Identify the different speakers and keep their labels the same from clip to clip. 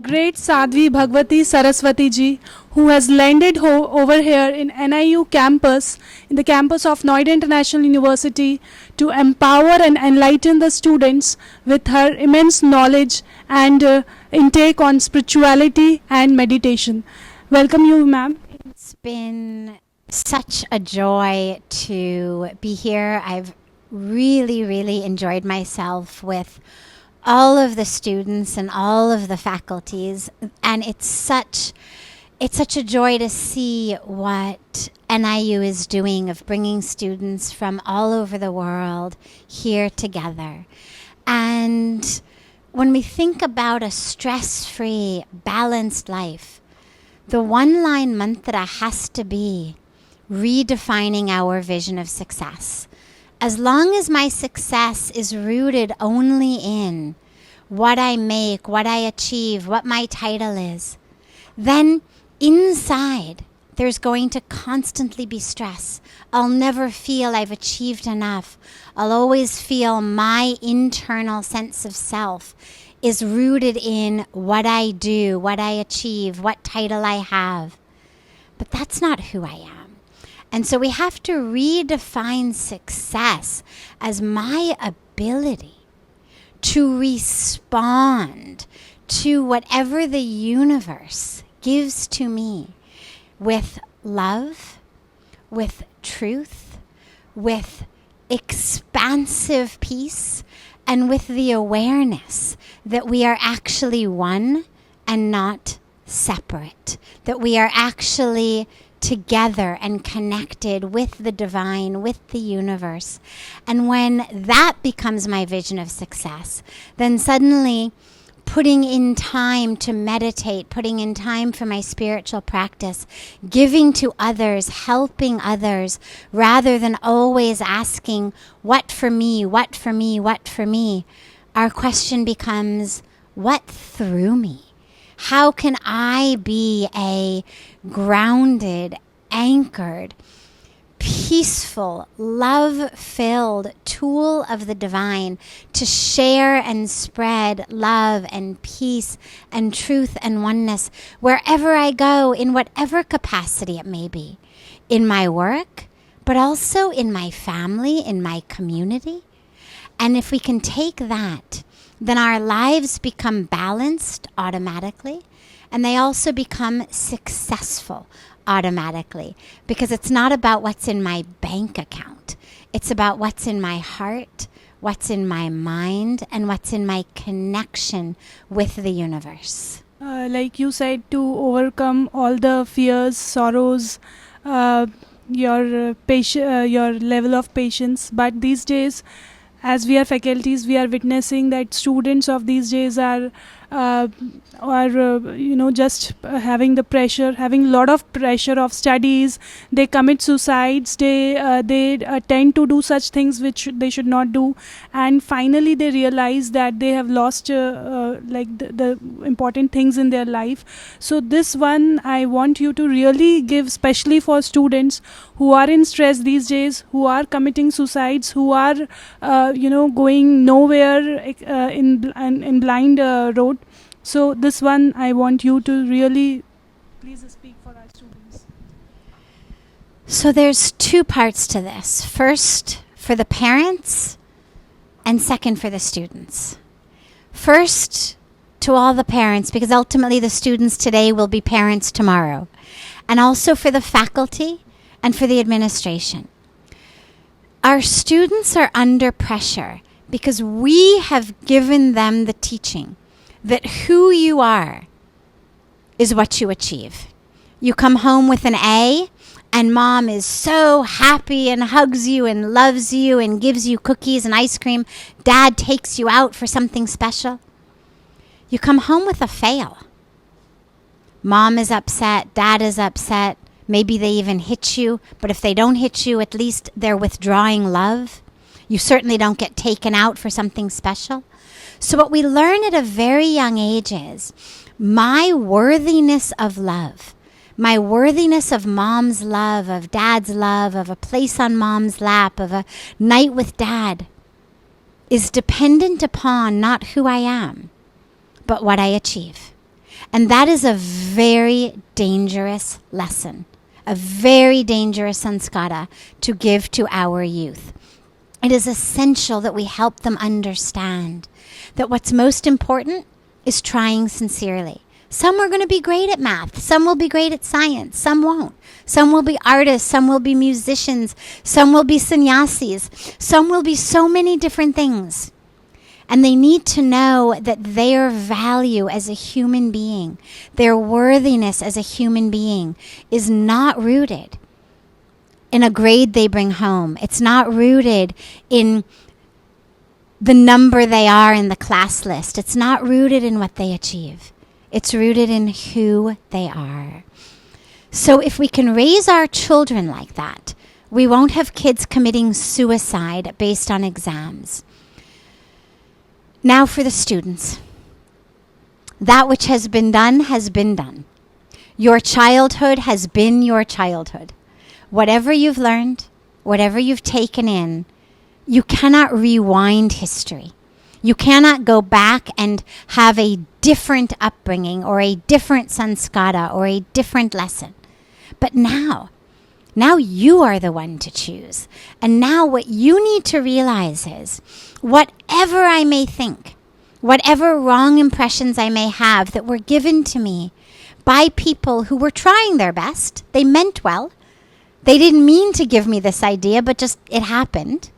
Speaker 1: great Sadhvi Bhagawati Saraswati ji, who has landed over here in NIU campus, in the campus of Noida International University, to empower and enlighten the students with her immense knowledge and intake on spirituality and meditation. Welcome you, ma'am.
Speaker 2: It's been such a joy to be here. I've really enjoyed myself with all of the students and all of the faculties, and it's such a joy to see what NIU is doing of bringing students from all over the world here together. And when we think about a stress-free, balanced life, the one-line mantra has to be redefining our vision of success. As long as my success is rooted only in what I make, what I achieve, what my title is, then inside there's going to constantly be stress. I'll never feel I've achieved enough. I'll always feel my internal sense of self is rooted in what I do, what I achieve, what title I have. But that's not who I am. And so we have to redefine success as my ability to respond to whatever the universe gives to me with love, with truth, with expansive peace, and with the awareness that we are actually one and not separate, that we are actually together and connected with the divine, with the universe. And when that becomes my vision of success, then suddenly putting in time to meditate, putting in time for my spiritual practice, giving to others, helping others, rather than always asking, what for me, what for me, what for me, our question becomes, what through me? How can I be a grounded, anchored, peaceful, love-filled tool of the divine to share and spread love and peace and truth and oneness wherever I go, in whatever capacity it may be, in my work, but also in my family, in my community? And if we can take that, then our lives become balanced automatically, and they also become successful automatically, because it's not about what's in my bank account. It's about what's in my heart, what's in my mind, and what's in my connection with the universe.
Speaker 1: Like you said, to overcome all the fears, sorrows, your level of patience. But these days, as we are faculties, we are witnessing that students of these days are just having the pressure, having a lot of pressure of studies. They commit suicides. They tend to do such things which they should not do, and finally they realize that they have lost the important things in their life. So this one I want you to really give, especially for students who are in stress these days, who are committing suicides, who are going nowhere in blind road. So this one I want you to really please speak for our students.
Speaker 2: So there's two parts to this. First, for the parents, and second, for the students. First, to all the parents, because ultimately the students today will be parents tomorrow. And also for the faculty and for the administration. Our students are under pressure because we have given them the teaching that who you are is what you achieve. You come home with an A, and mom is so happy and hugs you and loves you and gives you cookies and ice cream. Dad takes you out for something special. You come home with a fail. Mom is upset, dad is upset. Maybe they even hit you, but if they don't hit you, at least they're withdrawing love. You certainly don't get taken out for something special. So what we learn at a very young age is my worthiness of love, my worthiness of mom's love, of dad's love, of a place on mom's lap, of a night with dad, is dependent upon not who I am, but what I achieve. And that is a very dangerous lesson, a very dangerous sanskara to give to our youth. It is essential that we help them understand that what's most important is trying sincerely. Some are going to be great at math. Some will be great at science. Some won't. Some will be artists. Some will be musicians. Some will be sannyasis. Some will be so many different things. And they need to know that their value as a human being, their worthiness as a human being, is not rooted in a grade they bring home. It's not rooted in the number they are in the class list. It's not rooted in what they achieve. It's rooted in who they are. So if we can raise our children like that, we won't have kids committing suicide based on exams. Now for the students. That which has been done has been done. Your childhood has been your childhood. Whatever you've learned, whatever you've taken in, you cannot rewind history. You cannot go back and have a different upbringing or a different sanskara or a different lesson. But now you are the one to choose. And now what you need to realize is, whatever I may think, whatever wrong impressions I may have that were given to me by people who were trying their best, they meant well. They didn't mean to give me this idea, but just it happened.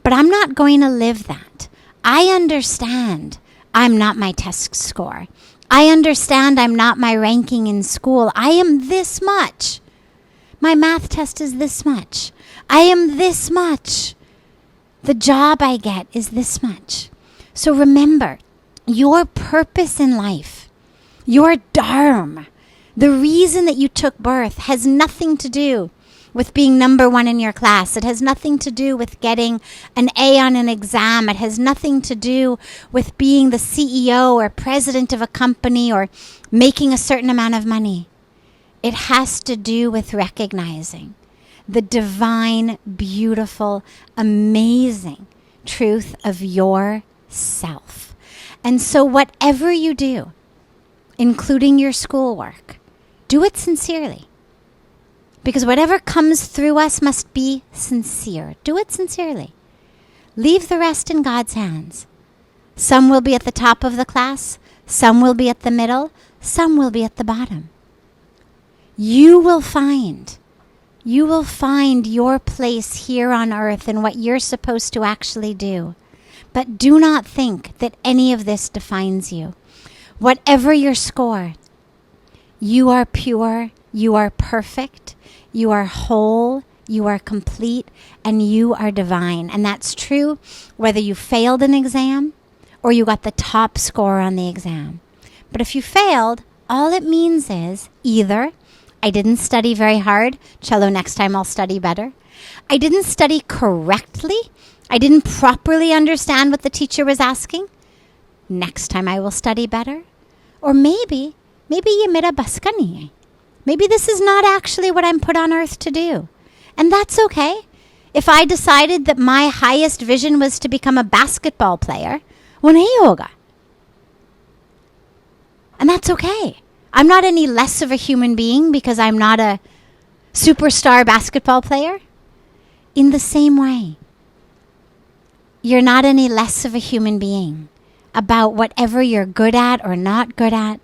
Speaker 2: But I'm not going to live that. I understand I'm not my test score. I understand I'm not my ranking in school. I am this much. My math test is this much. I am this much. The job I get is this much. So remember, your purpose in life, your dharma, the reason that you took birth has nothing to do with being number one in your class. It has nothing to do with getting an A on an exam. It has nothing to do with being the CEO or president of a company or making a certain amount of money. It has to do with recognizing the divine, beautiful, amazing truth of yourself. And so whatever you do, including your schoolwork, do it sincerely. Because whatever comes through us must be sincere. Do it sincerely. Leave the rest in God's hands. Some will be at the top of the class. Some will be at the middle. Some will be at the bottom. You will find your place here on earth and what you're supposed to actually do. But do not think that any of this defines you. Whatever your score, you are pure, you are perfect, you are whole, you are complete, and you are divine. And that's true whether you failed an exam or you got the top score on the exam. But if you failed, all it means is either I didn't study very hard, cello, next time I'll study better. I didn't study correctly. I didn't properly understand what the teacher was asking. Next time I will study better. Or maybe ye mera bas ka nahi hai. Maybe this is not actually what I'm put on earth to do. And that's okay. If I decided that my highest vision was to become a basketball player, wo nahi hoga. And that's okay. I'm not any less of a human being because I'm not a superstar basketball player. In the same way, you're not any less of a human being about whatever you're good at or not good at,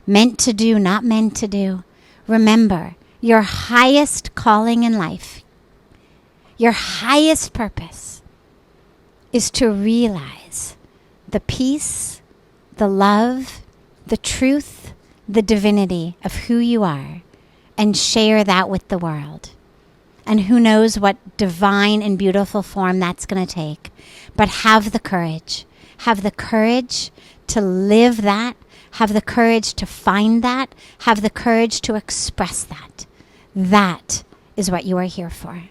Speaker 2: meant to do, not meant to do. Remember, your highest calling in life, your highest purpose is to realize the peace, the love, the truth, the divinity of who you are and share that with the world. And who knows what divine and beautiful form that's going to take. But have the courage. Have the courage to live that. Have the courage to find that. Have the courage to express that. That is what you are here for.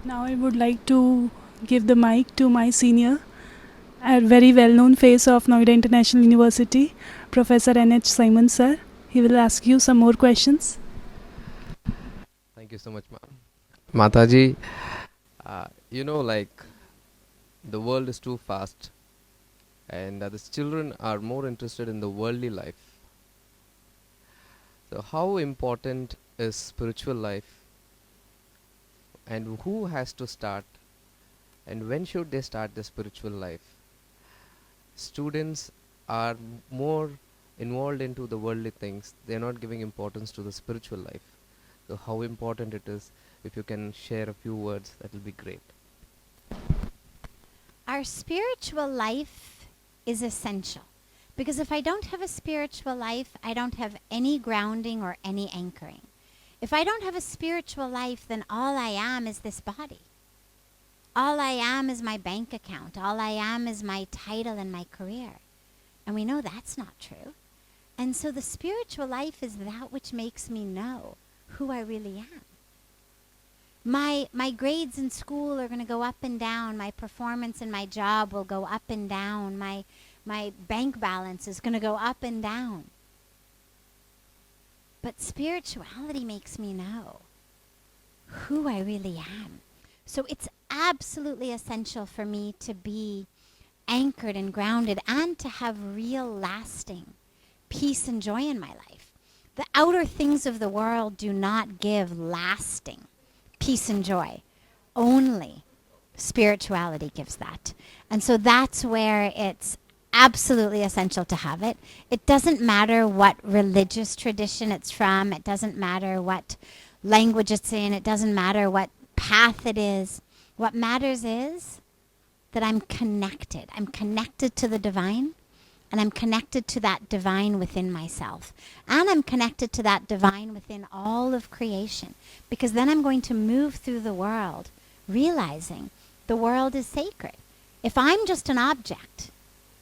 Speaker 1: Now I would like to give the mic to my senior, a very well-known face of Noida International University, Professor N.H Simon, sir. He will ask you some more questions.
Speaker 3: Thank you so much, Mataji. The world is too fast, and the children are more interested in the worldly life So how important is spiritual life, and who has to start, and when should they start the spiritual life? Students are more involved into the worldly things. They're not giving importance to the spiritual life. So how important it is, if you can share a few words, that will be great.
Speaker 2: Our spiritual life is essential, because if I don't have a spiritual life, I don't have any grounding or any anchoring. If I don't have a spiritual life, then all I am is this body. All I am is my bank account. All I am is my title and my career. And we know that's not true. And so the spiritual life is that which makes me know who I really am. My grades in school are going to go up and down. My performance in my job will go up and down. My bank balance is going to go up and down. But spirituality makes me know who I really am. So it's absolutely essential for me to be anchored and grounded and to have real lasting peace and joy in my life. The outer things of the world do not give lasting peace and joy. Only spirituality gives that. And so that's where it's absolutely essential to have it. It doesn't matter what religious tradition it's from. It doesn't matter what language it's in. It doesn't matter what path it is. What matters is that I'm connected. I'm connected to the divine, and I'm connected to that divine within myself. And I'm connected to that divine within all of creation, because then I'm going to move through the world realizing the world is sacred. If I'm just an object,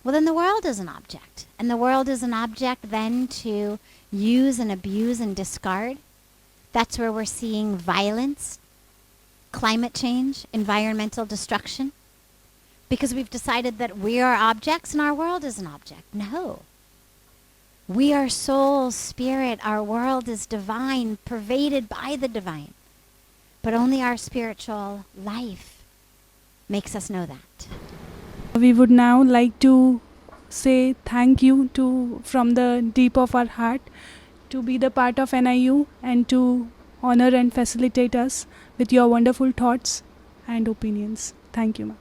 Speaker 2: well, then the world is an object. And the world is an object then to use and abuse and discard. That's where we're seeing violence, climate change, environmental destruction. Because we've decided that we are objects and our world is an object. No. We are soul, spirit. Our world is divine, pervaded by the divine. But only our spiritual life makes us know that.
Speaker 1: We would now like to say thank you from the deep of our heart to be the part of NIU and to honor and facilitate us with your wonderful thoughts and opinions. Thank you, ma'am.